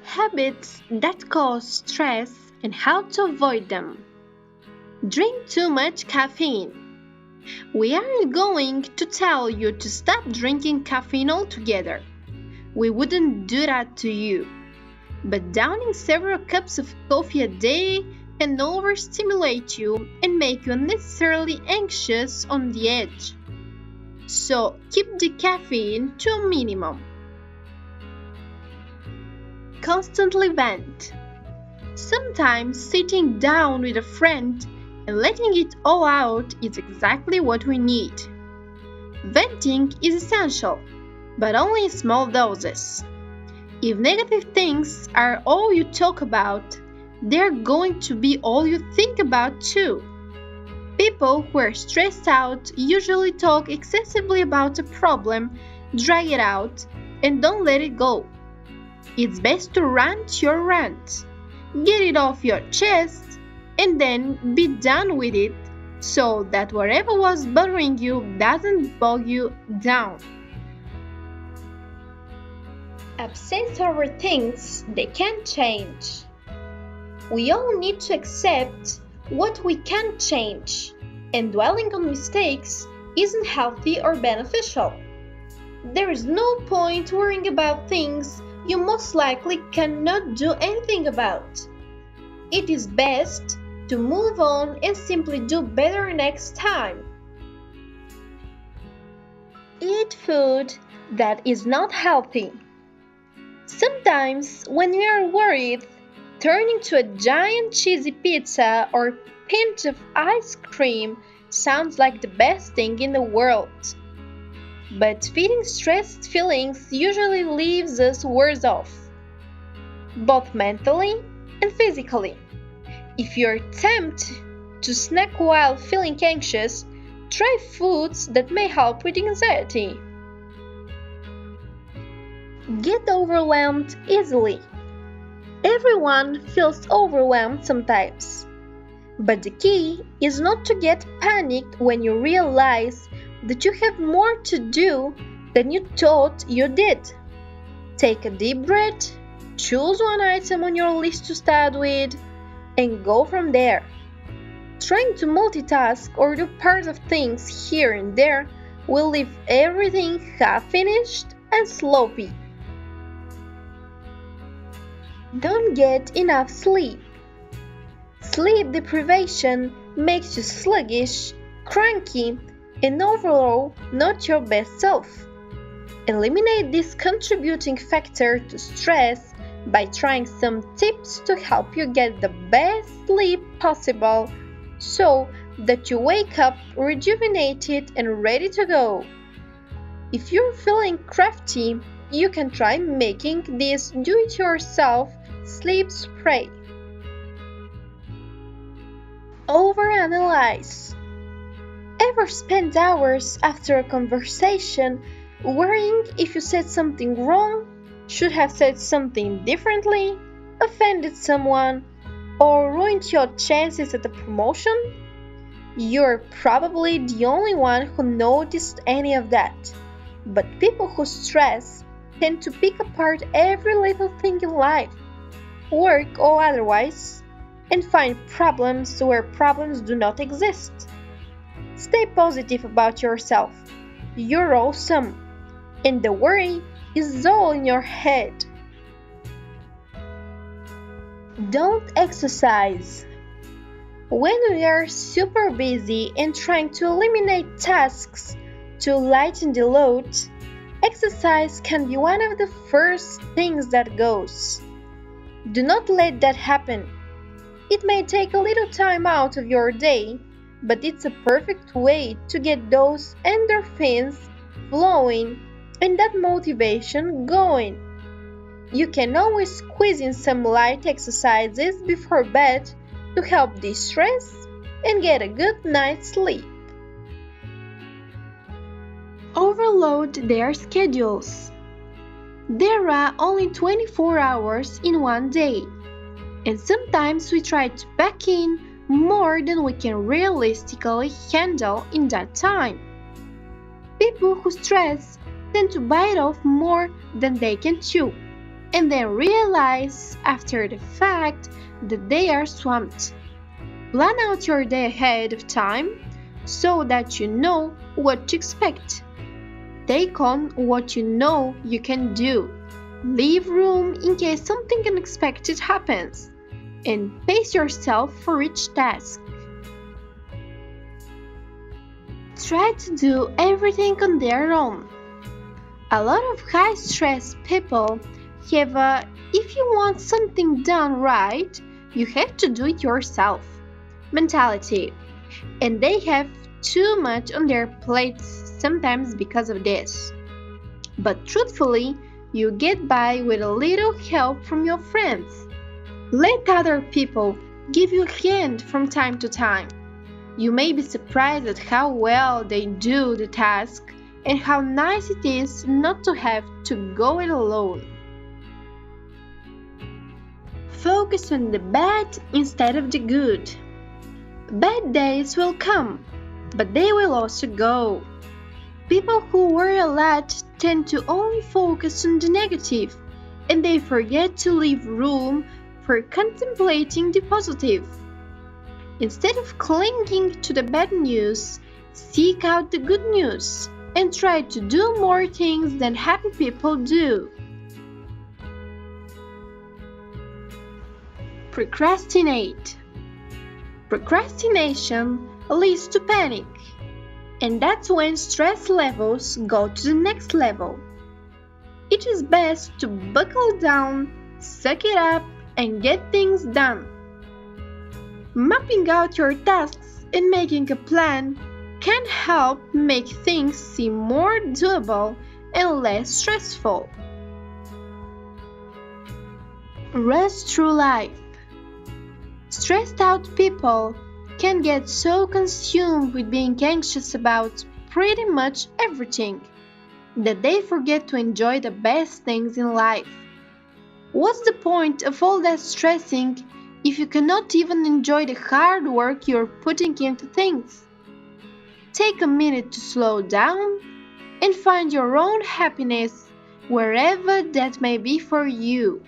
Habits that cause stress and how to avoid them. Drink too much caffeine. We aren't going to tell you to stop drinking caffeine altogether. We wouldn't do that to you. But downing several cups of coffee a day can overstimulate you and make you unnecessarily anxious on the edge. So keep the caffeine to a minimum. Constantly vent. Sometimes sitting down with a friend and letting it all out is exactly what we need. Venting is essential, but only in small doses. If negative things are all you talk about, they're going to be all you think about too. People who are stressed out usually talk excessively about a problem, drag it out, and don't let it go. It's best to rant your rant, get it off your chest, and then be done with it so that whatever was bothering you doesn't bog you down. Obsess over things they can't change. We all need to accept what we can't change, and dwelling on mistakes isn't healthy or beneficial. There is no point worrying about things you most likely cannot do anything about. It is best to move on and simply do better next time. Eat food that is not healthy. Sometimes, when we are worried, turning to a giant cheesy pizza or pinch of ice cream sounds like the best thing in the world. But feeding stressed feelings usually leaves us worse off, both mentally and physically. If you're tempted to snack while feeling anxious, try foods that may help with anxiety. Get overwhelmed easily. Everyone feels overwhelmed sometimes. But the key is not to get panicked when you realize that you have more to do than you thought you did. Take a deep breath, choose one item on your list to start with, and go from there. Trying to multitask or do parts of things here and there will leave everything half finished and sloppy. Don't get enough sleep. Sleep deprivation makes you sluggish, cranky, and overall not your best self. Eliminate this contributing factor to stress by trying some tips to help you get the best sleep possible so that you wake up rejuvenated and ready to go. If you're feeling crafty, you can try making this do-it-yourself sleep spray. Overanalyze. Ever spend hours after a conversation worrying if you said something wrong, should have said something differently, offended someone, or ruined your chances at a promotion? You're probably the only one who noticed any of that. But people who stress tend to pick apart every little thing in life, work or otherwise, and find problems where problems do not exist. Stay positive about yourself. You're awesome. And the worry is all in your head. Don't exercise. When we are super busy and trying to eliminate tasks to lighten the load, exercise can be one of the first things that goes. Do not let that happen. It may take a little time out of your day, but it's a perfect way to get those endorphins flowing and that motivation going. You can always squeeze in some light exercises before bed to help de-stress and get a good night's sleep. Overload their schedules. There are only 24 hours in one day, and sometimes we try to pack in more than we can realistically handle in that time. People who stress tend to bite off more than they can chew. and then realize after the fact that they are swamped. Plan out your day ahead of time so that you know what to expect. Take on what you know you can do. Leave room in case something unexpected happens, and pace yourself for each task. Try to do everything on their own. A lot of high stress people have a if you want something done right, you have to do it yourself mentality, and they have too much on their plates sometimes because of this. But truthfully, you get by with a little help from your friends. Let other people give you a hand from time to time. You may be surprised at how well they do the task and how nice it is not to have to go it alone. Focus on the bad instead of the good. Bad days will come, but they will also go. People who worry a lot tend to only focus on the negative, and they forget to leave room for contemplating the positive. Instead of clinging to the bad news, seek out the good news and try to do more things than happy people do. Procrastinate. Procrastination leads to panic, and that's when stress levels go to the next level. It is best to buckle down, suck it up, and get things done. Mapping out your tasks and making a plan can help make things seem more doable and less stressful. Rush through life. Stressed out people can get so consumed with being anxious about pretty much everything that they forget to enjoy the best things in life. What's the point of all that stressing if you cannot even enjoy the hard work you're putting into things? Take a minute to slow down and find your own happiness wherever that may be for you.